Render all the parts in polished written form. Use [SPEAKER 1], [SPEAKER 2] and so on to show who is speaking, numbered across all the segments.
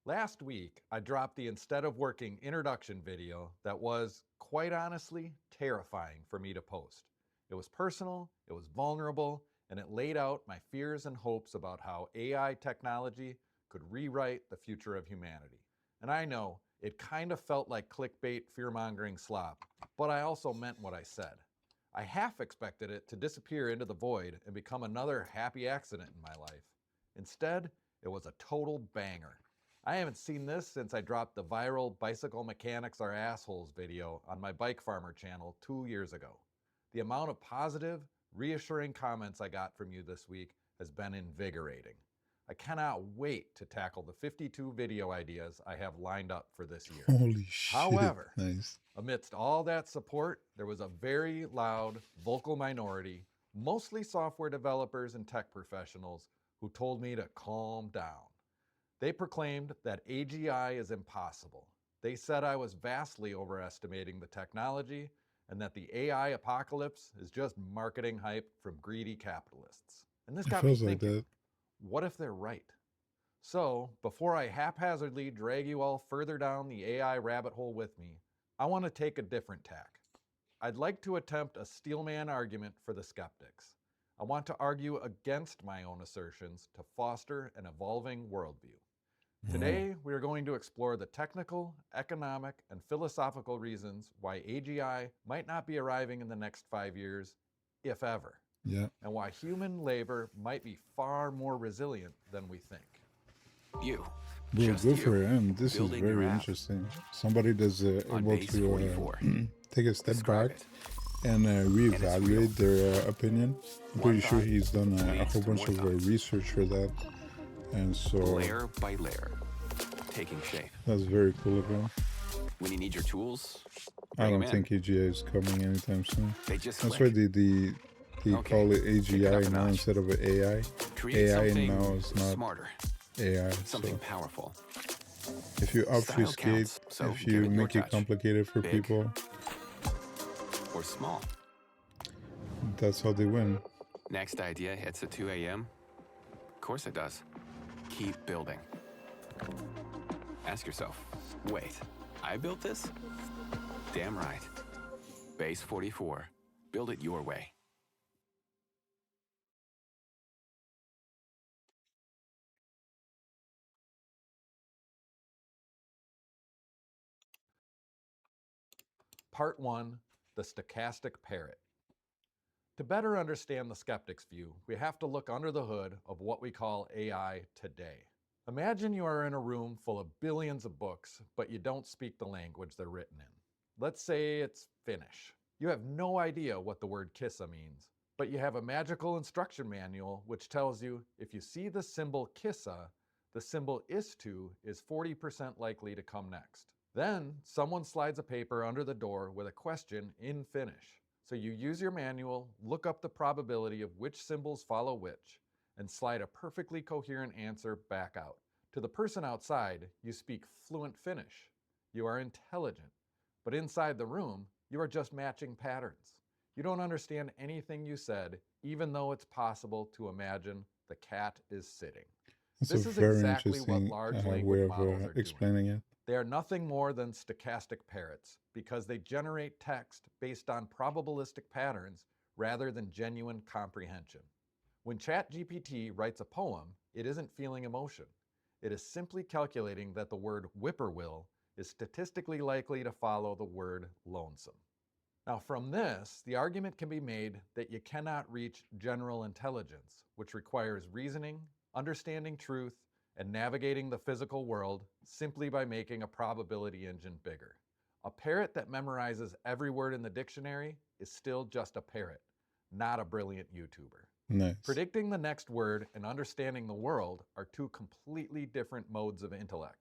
[SPEAKER 1] Last week, I dropped the Instead of Working introduction video that was, quite honestly, terrifying for me to post. It was personal, it was vulnerable, and it laid out my fears and hopes about how AI technology could rewrite the future of humanity. And I know it kind of felt like clickbait, fear-mongering slop, but I also meant what I said. I half expected it to disappear into the void and become another happy accident in my life. Instead, it was a total banger. I haven't seen this since I dropped the viral Bicycle Mechanics Are Assholes video on my Bike Farmer channel 2 years ago. The amount of positive, reassuring comments I got from you this week has been invigorating. I cannot wait to tackle the 52 video ideas I have lined up for this year.
[SPEAKER 2] Holy shit.
[SPEAKER 1] However,
[SPEAKER 2] Nice.
[SPEAKER 1] amidst all that support, there was a very loud, vocal minority, mostly software developers and tech professionals, who told me to calm down. They proclaimed that AGI is impossible. They said I was vastly overestimating the technology and that the AI apocalypse is just marketing hype from greedy capitalists. And this
[SPEAKER 2] It
[SPEAKER 1] got me
[SPEAKER 2] feels like
[SPEAKER 1] thinking,
[SPEAKER 2] that.
[SPEAKER 1] what if they're right? So, before I haphazardly drag you all further down the AI rabbit hole with me, I want to take a different tack. I'd like to attempt a steelman argument for the skeptics. I want to argue against my own assertions to foster an evolving worldview.
[SPEAKER 2] Oh,
[SPEAKER 1] Today, we are going to explore the technical, economic, and philosophical reasons why AGI might not be arriving in the next 5 years, if ever,
[SPEAKER 2] yeah.
[SPEAKER 1] and why human labor might be far more resilient than we think.
[SPEAKER 3] You,
[SPEAKER 2] Bro,
[SPEAKER 3] just
[SPEAKER 2] good
[SPEAKER 3] you,
[SPEAKER 2] for him. This is
[SPEAKER 3] building your
[SPEAKER 2] very
[SPEAKER 3] app
[SPEAKER 2] interesting. Somebody that's
[SPEAKER 3] on
[SPEAKER 2] able
[SPEAKER 3] base
[SPEAKER 2] to
[SPEAKER 3] 44.
[SPEAKER 2] take a step
[SPEAKER 3] Describe
[SPEAKER 2] back
[SPEAKER 3] it.
[SPEAKER 2] and
[SPEAKER 3] And it's real.
[SPEAKER 2] reevaluate their opinion. I'm
[SPEAKER 3] One
[SPEAKER 2] pretty sure
[SPEAKER 3] thought
[SPEAKER 2] he's done a
[SPEAKER 3] leads
[SPEAKER 2] whole
[SPEAKER 3] to
[SPEAKER 2] bunch
[SPEAKER 3] more
[SPEAKER 2] of
[SPEAKER 3] thoughts.
[SPEAKER 2] research for that. And so
[SPEAKER 3] Layer by layer, taking shape.
[SPEAKER 2] that's very cool of him.
[SPEAKER 3] When you need your tools,
[SPEAKER 2] I
[SPEAKER 3] bring 'em
[SPEAKER 2] don't
[SPEAKER 3] in.
[SPEAKER 2] think AGI is coming anytime soon.
[SPEAKER 3] They just
[SPEAKER 2] That's
[SPEAKER 3] click.
[SPEAKER 2] why they
[SPEAKER 3] Okay,
[SPEAKER 2] call it
[SPEAKER 3] kick it up
[SPEAKER 2] AGI
[SPEAKER 3] a
[SPEAKER 2] now
[SPEAKER 3] notch.
[SPEAKER 2] instead of AI.
[SPEAKER 3] Create
[SPEAKER 2] AI
[SPEAKER 3] something
[SPEAKER 2] now is not
[SPEAKER 3] smarter,
[SPEAKER 2] AI.
[SPEAKER 3] something
[SPEAKER 2] So
[SPEAKER 3] powerful.
[SPEAKER 2] if you
[SPEAKER 3] Style
[SPEAKER 2] obfuscate,
[SPEAKER 3] counts, so
[SPEAKER 2] if
[SPEAKER 3] give
[SPEAKER 2] you
[SPEAKER 3] it your
[SPEAKER 2] make it
[SPEAKER 3] touch.
[SPEAKER 2] complicated for
[SPEAKER 3] Big
[SPEAKER 2] people,
[SPEAKER 3] or small.
[SPEAKER 2] that's how they win.
[SPEAKER 3] Next idea hits at 2 a.m. Of course it does. Keep building. Ask yourself, wait, I built this? Damn right. Base 44. Build it your way.
[SPEAKER 1] Part 1, the stochastic parrot. To better understand the skeptic's view, we have to look under the hood of what we call AI today. Imagine you are in a room full of billions of books, but you don't speak the language they're written in. Let's say it's Finnish. You have no idea what the word kissa means, but you have a magical instruction manual which tells you if you see the symbol kissa, the symbol istu is 40% likely to come next. Then someone slides a paper under the door with a question in Finnish. So you use your manual, look up the probability of which symbols follow which, and slide a perfectly coherent answer back out. To the person outside, you speak fluent Finnish. You are intelligent. But inside the room, you are just matching patterns. You don't understand anything you said, even though it's possible to imagine the cat is sitting.
[SPEAKER 2] It's a
[SPEAKER 1] This is
[SPEAKER 2] very
[SPEAKER 1] exactly what
[SPEAKER 2] interesting
[SPEAKER 1] large
[SPEAKER 2] way
[SPEAKER 1] language
[SPEAKER 2] of
[SPEAKER 1] models are doing.
[SPEAKER 2] explaining it.
[SPEAKER 1] They are nothing more than stochastic parrots because they generate text based on probabilistic patterns rather than genuine comprehension. When ChatGPT writes a poem, it isn't feeling emotion. It is simply calculating that the word whippoorwill is statistically likely to follow the word lonesome. Now, from this, the argument can be made that you cannot reach general intelligence, which requires reasoning, understanding truth, and navigating the physical world simply by making a probability engine bigger. A parrot that memorizes every word in the dictionary is still just a parrot, not a brilliant YouTuber.
[SPEAKER 2] Nice.
[SPEAKER 1] Predicting the next word and understanding the world are two completely different modes of intellect,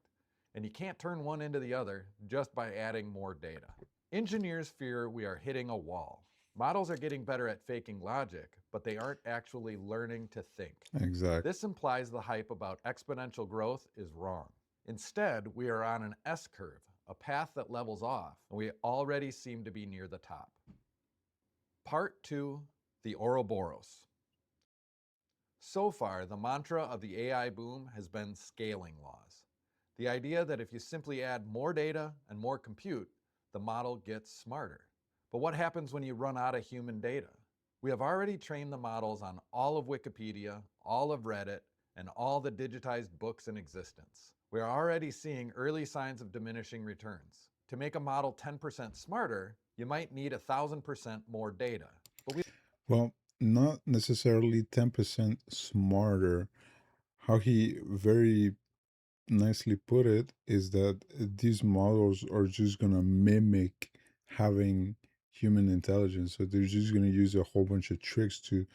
[SPEAKER 1] and you can't turn one into the other just by adding more data. Engineers fear we are hitting a wall. Models are getting better at faking logic, but they aren't actually learning to think.
[SPEAKER 2] Exactly.
[SPEAKER 1] This implies the hype about exponential growth is wrong. Instead, we are on an S-curve, a path that levels off, and we already seem to be near the top. Part 2, the Ouroboros. So far, the mantra of the AI boom has been scaling laws. The idea that if you simply add more data and more compute, the model gets smarter. But what happens when you run out of human data? We have already trained the models on all of Wikipedia, all of Reddit, and all the digitized books in existence. We are already seeing early signs of diminishing returns. To make a model 10% smarter, you might need 1,000% more data.
[SPEAKER 2] Well, not necessarily 10% smarter. How he very nicely put it is that these models are just going to mimic having human intelligence. So they're just going to use a whole bunch of tricks to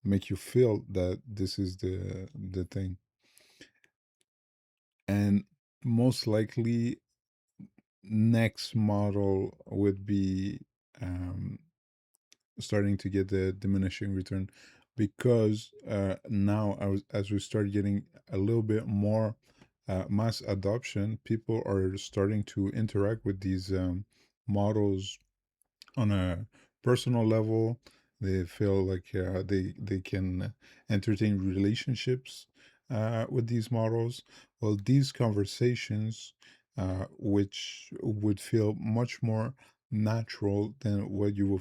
[SPEAKER 2] make you feel that this is the thing. And most likely next model would be starting to get the diminishing return, because now as we start getting a little bit more mass adoption, people are starting to interact with these models on a personal level. They feel like they can entertain relationships with these models. Well, these conversations, which would feel much more natural than what you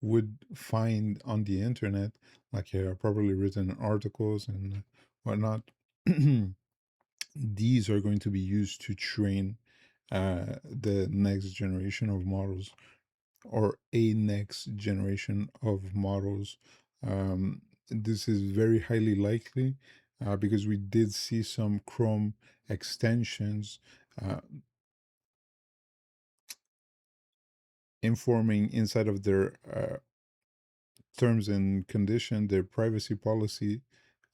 [SPEAKER 2] would find on the internet, like properly written articles and whatnot. These are going to be used to train the next generation of models, or a next generation of models. This is very highly likely because we did see some Chrome extensions informing inside of their terms and condition, their privacy policy,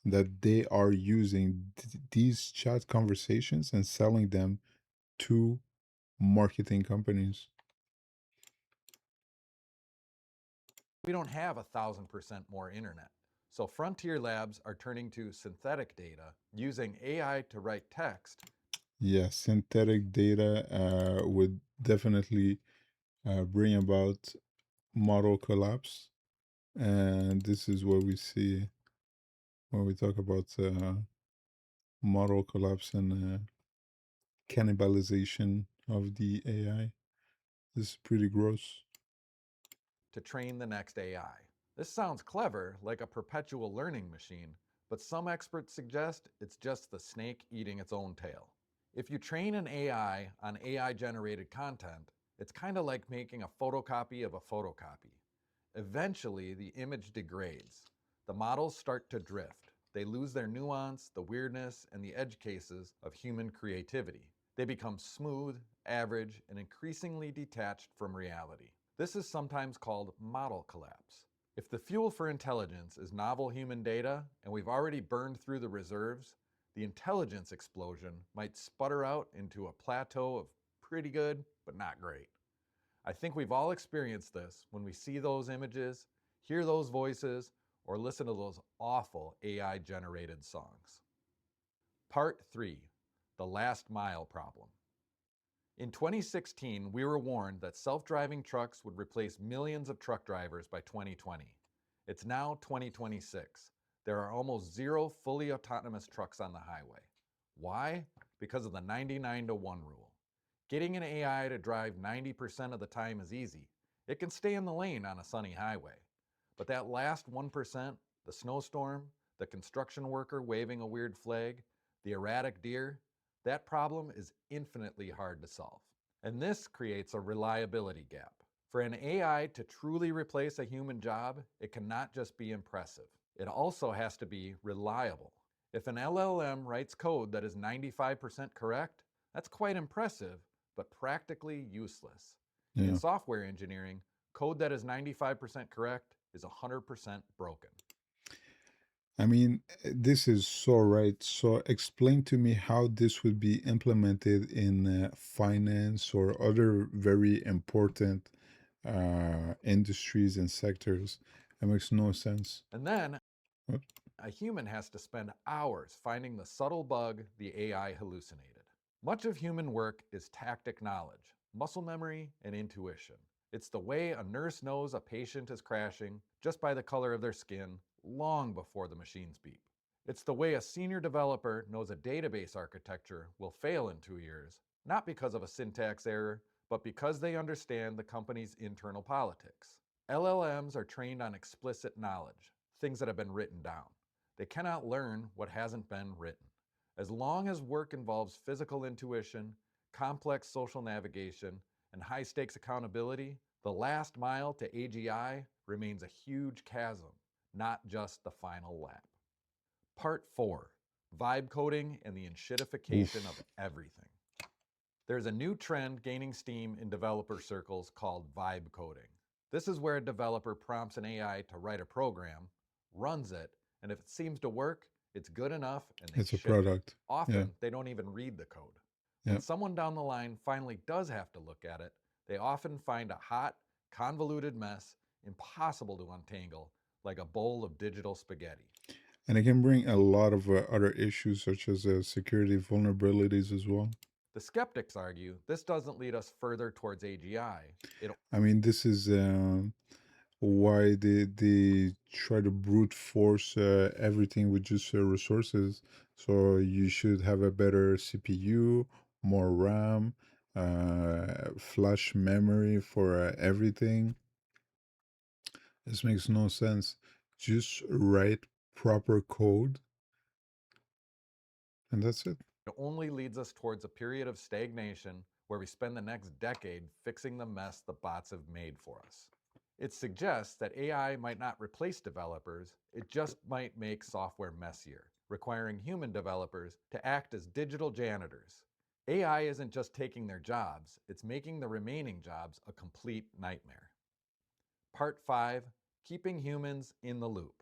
[SPEAKER 2] that they are using these chat conversations and selling them to marketing companies.
[SPEAKER 1] We don't have 1,000% more internet. So Frontier Labs are turning to synthetic data using AI to write text.
[SPEAKER 2] Yeah, synthetic data would definitely bring about model collapse. And this is what we see when we talk about model collapse and cannibalization of the AI. This is pretty gross.
[SPEAKER 1] To train the next AI. This sounds clever, like a perpetual learning machine, but some experts suggest it's just the snake eating its own tail. If you train an AI on AI-generated content, it's kind of like making a photocopy of a photocopy. Eventually, the image degrades. The models start to drift. They lose their nuance, the weirdness, and the edge cases of human creativity. They become smooth, average, and increasingly detached from reality. This is sometimes called model collapse. If the fuel for intelligence is novel human data, and we've already burned through the reserves, the intelligence explosion might sputter out into a plateau of pretty good, but not great. I think we've all experienced this when we see those images, hear those voices, or listen to those awful AI-generated songs. Part 3, the last mile problem. In 2016, we were warned that self-driving trucks would replace millions of truck drivers by 2020. It's now 2026. There are almost zero fully autonomous trucks on the highway. Why? Because of the 99-to-1 rule. Getting an AI to drive 90% of the time is easy. It can stay in the lane on a sunny highway. But that last 1%, the snowstorm, the construction worker waving a weird flag, the erratic deer, that problem is infinitely hard to solve. And this creates a reliability gap. For an AI to truly replace a human job, it cannot just be impressive. It also has to be reliable. If an LLM writes code that is 95% correct, that's quite impressive, but practically useless.
[SPEAKER 2] Yeah.
[SPEAKER 1] In software engineering, code that is 95% correct is 100% broken.
[SPEAKER 2] I mean, this is so right. So explain to me how this would be implemented in finance or other very important industries and sectors. It makes no sense.
[SPEAKER 1] And then
[SPEAKER 2] What?
[SPEAKER 1] a human has to spend hours finding the subtle bug the AI hallucinated. Much of human work is tactic knowledge, muscle memory, and intuition. It's the way a nurse knows a patient is crashing just by the color of their skin long before the machines beep. It's the way a senior developer knows a database architecture will fail in 2 years, not because of a syntax error, but because they understand the company's internal politics. LLMs are trained on explicit knowledge, things that have been written down. They cannot learn what hasn't been written. As long as work involves physical intuition, complex social navigation, and high stakes accountability, the last mile to AGI remains a huge chasm, not just the final lap. Part 4, Vibe Coding and the Enshittification of Everything. There's a new trend gaining steam in developer circles called vibe coding. This is where a developer prompts an AI to write a program, runs it, and if it seems to work, it's good enough and they
[SPEAKER 2] It's a
[SPEAKER 1] ship it.
[SPEAKER 2] product.
[SPEAKER 1] Often,
[SPEAKER 2] Yeah.
[SPEAKER 1] they don't even read the code. When
[SPEAKER 2] Yeah.
[SPEAKER 1] someone down the line finally does have to look at it, they often find a hot, convoluted mess impossible to untangle, like a bowl of digital spaghetti.
[SPEAKER 2] And it can bring a lot of other issues such as security vulnerabilities as well.
[SPEAKER 1] The skeptics argue this doesn't lead us further towards AGI.
[SPEAKER 2] I mean, this is why they try to brute force everything with just resources. So you should have a better CPU, more RAM, flash memory for everything. This makes no sense. Just write proper code, and that's it.
[SPEAKER 1] It only leads us towards a period of stagnation where we spend the next decade fixing the mess the bots have made for us. It suggests that AI might not replace developers, it just might make software messier, requiring human developers to act as digital janitors. AI isn't just taking their jobs, it's making the remaining jobs a complete nightmare. Part 5, Keeping Humans in the Loop.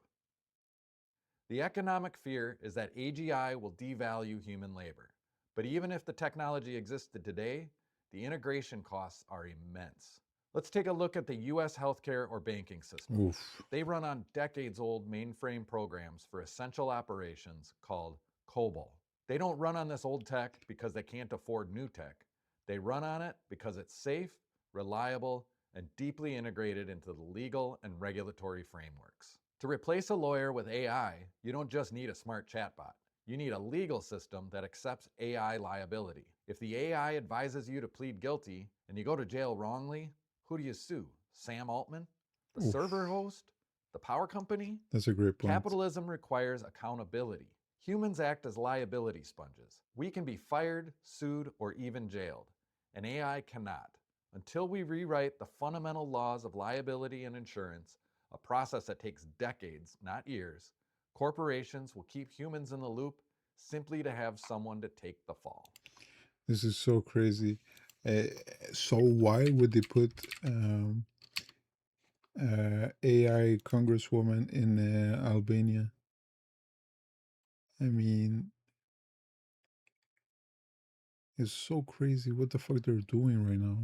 [SPEAKER 1] The economic fear is that AGI will devalue human labor. But even if the technology existed today, the integration costs are immense. Let's take a look at the US healthcare or banking system.
[SPEAKER 2] Oof.
[SPEAKER 1] They run on decades-old mainframe programs for essential operations called COBOL. They don't run on this old tech because they can't afford new tech. They run on it because it's safe, reliable, and deeply integrated into the legal and regulatory frameworks. To replace a lawyer with AI, you don't just need a smart chatbot. You need a legal system that accepts AI liability. If the AI advises you to plead guilty and you go to jail wrongly, who do you sue? Sam Altman? The
[SPEAKER 2] Oof.
[SPEAKER 1] server host? The power company?
[SPEAKER 2] That's a great point.
[SPEAKER 1] Capitalism requires accountability. Humans act as liability sponges. We can be fired, sued, or even jailed. An AI cannot. Until we rewrite the fundamental laws of liability and insurance, a process that takes decades, not years, corporations will keep humans in the loop simply to have someone to take the fall.
[SPEAKER 2] This is so crazy. So why would they put AI congresswoman in Albania? I mean, it's so crazy what the fuck they're doing right now.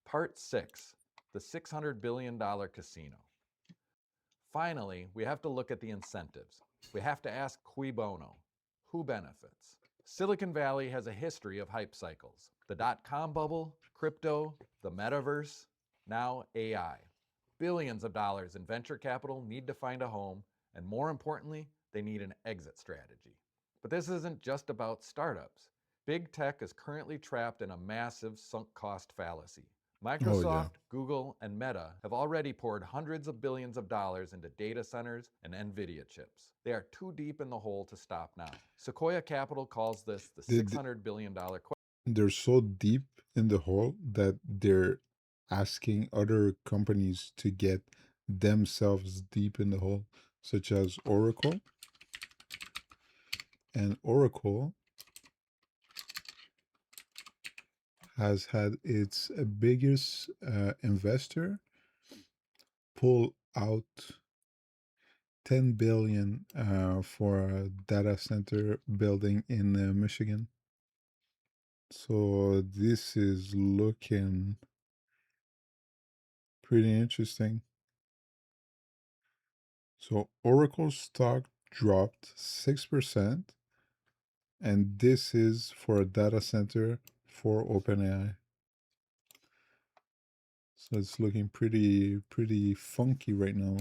[SPEAKER 1] Part 6, the $600 billion casino. Finally, we have to look at the incentives. We have to ask cui bono, who benefits? Silicon Valley has a history of hype cycles. The dot-com bubble, crypto, the metaverse, now AI. Billions of dollars in venture capital need to find a home, and more importantly, they need an exit strategy. But this isn't just about startups. Big tech is currently trapped in a massive sunk cost fallacy. Microsoft, Google, and Meta have already poured hundreds of billions of dollars into data centers and NVIDIA chips. They are too deep in the hole to stop now. Sequoia Capital calls this the $600 billion question.
[SPEAKER 2] They're so deep in the hole that they're asking other companies to get themselves deep in the hole, such as Oracle. And Oracle has had its biggest investor pull out 10 billion for a data center building in Michigan. So this is looking pretty interesting. So Oracle stock dropped 6%, and this is for a data center for OpenAI. So it's looking pretty funky right now.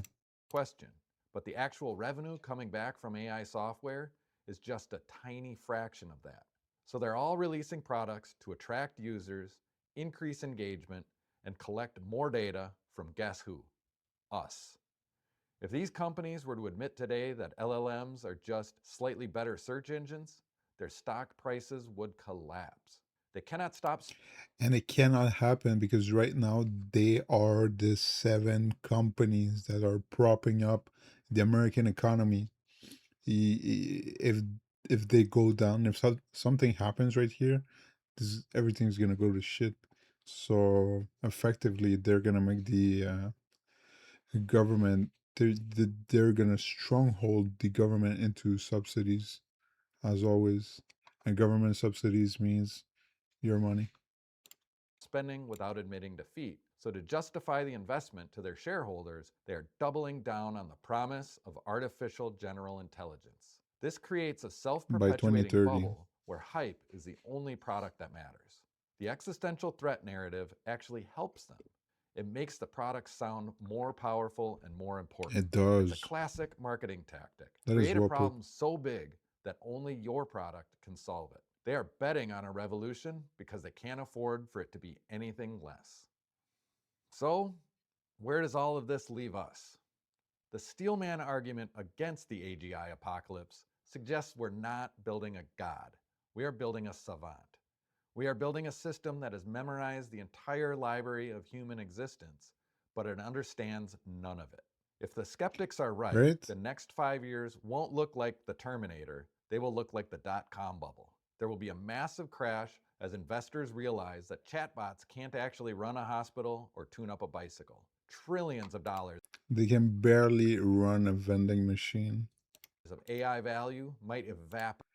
[SPEAKER 1] Question. but the actual revenue coming back from AI software is just a tiny fraction of that. So they're all releasing products to attract users, increase engagement, and collect more data from guess who? Us. If these companies were to admit today that LLMs are just slightly better search engines, their stock prices would collapse. They cannot stop.
[SPEAKER 2] And it cannot happen because right now they are the 7 companies that are propping up the American economy. If they go down, if something happens right here, everything's gonna go to shit. So effectively, they're gonna make the government. They're gonna stronghold the government into subsidies, as always. And government subsidies means your money.
[SPEAKER 1] Spending without admitting defeat. So to justify the investment to their shareholders, they are doubling down on the promise of artificial general intelligence. This creates a self-perpetuating
[SPEAKER 2] 2030.
[SPEAKER 1] bubble where hype is the only product that matters. The existential threat narrative actually helps them. It makes the product sound more powerful and more important.
[SPEAKER 2] It does.
[SPEAKER 1] It's a classic marketing tactic.
[SPEAKER 2] That is
[SPEAKER 1] Create a
[SPEAKER 2] well put.
[SPEAKER 1] problem so big that only your product can solve it. They are betting on a revolution because they can't afford for it to be anything less. So, where does all of this leave us? The Steelman argument against the AGI apocalypse suggests we're not building a god. We are building a savant. We are building a system that has memorized the entire library of human existence, but it understands none of it. If the skeptics are right, the next 5 years won't look like the Terminator. They will look like the dot-com bubble. There will be a massive crash as investors realize that chatbots can't actually run a hospital or tune up a bicycle. Trillions of dollars.
[SPEAKER 2] They can barely run a vending machine.
[SPEAKER 1] Of AI value might evaporate.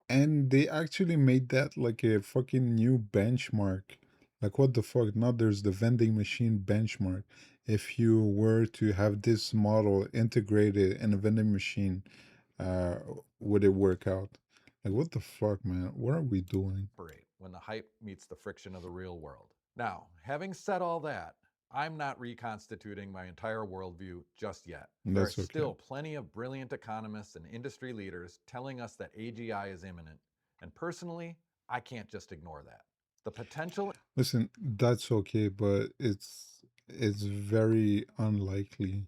[SPEAKER 2] And they actually made that like a fucking new benchmark. Like, what the fuck? Now there's the vending machine benchmark. If you were to have this model integrated in a vending machine, would it work out? Like, what the fuck, man? What are we doing?
[SPEAKER 1] When the hype meets the friction of the real world. Now, having said all that, I'm not reconstituting my entire worldview just yet. There are still plenty of brilliant economists and industry leaders telling us that AGI is imminent. And personally, I can't just ignore that. The potential...
[SPEAKER 2] Listen, that's okay, but it's very unlikely.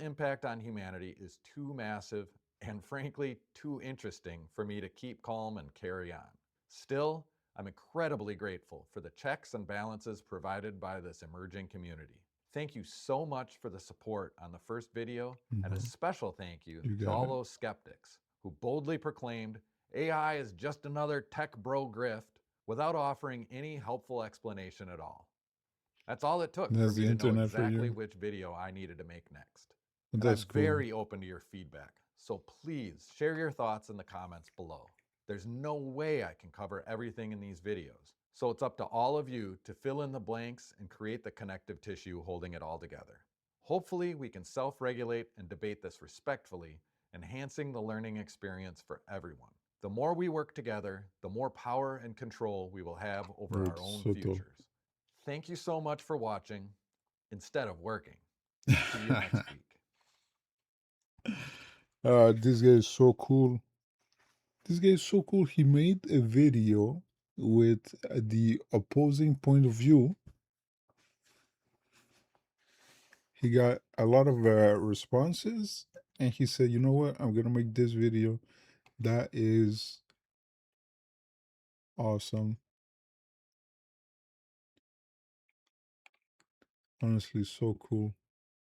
[SPEAKER 1] Impact on humanity is too massive and frankly too interesting for me to keep calm and carry on. Still, I'm incredibly grateful for the checks and balances provided by this emerging community. Thank you so much for the support on the first video, and a special thank you to all those skeptics who boldly proclaimed AI is just another tech bro grift without offering any helpful explanation at all. That's all it took for me to know exactly which video I needed to make next. And I'm very open to your feedback, so please share your thoughts in the comments below. There's no way I can cover everything in these videos, so it's up to all of you to fill in the blanks and create the connective tissue holding it all together. Hopefully, we can self-regulate and debate this respectfully, enhancing the learning experience for everyone. The more we work together, the more power and control we will have over our own futures. Thank you so much for watching instead of working. See you next week.
[SPEAKER 2] This guy is so cool. This guy is so cool. He made a video with the opposing point of view. He got a lot of responses, and he said, you know what, I'm gonna make this video. That is awesome. Honestly, so cool.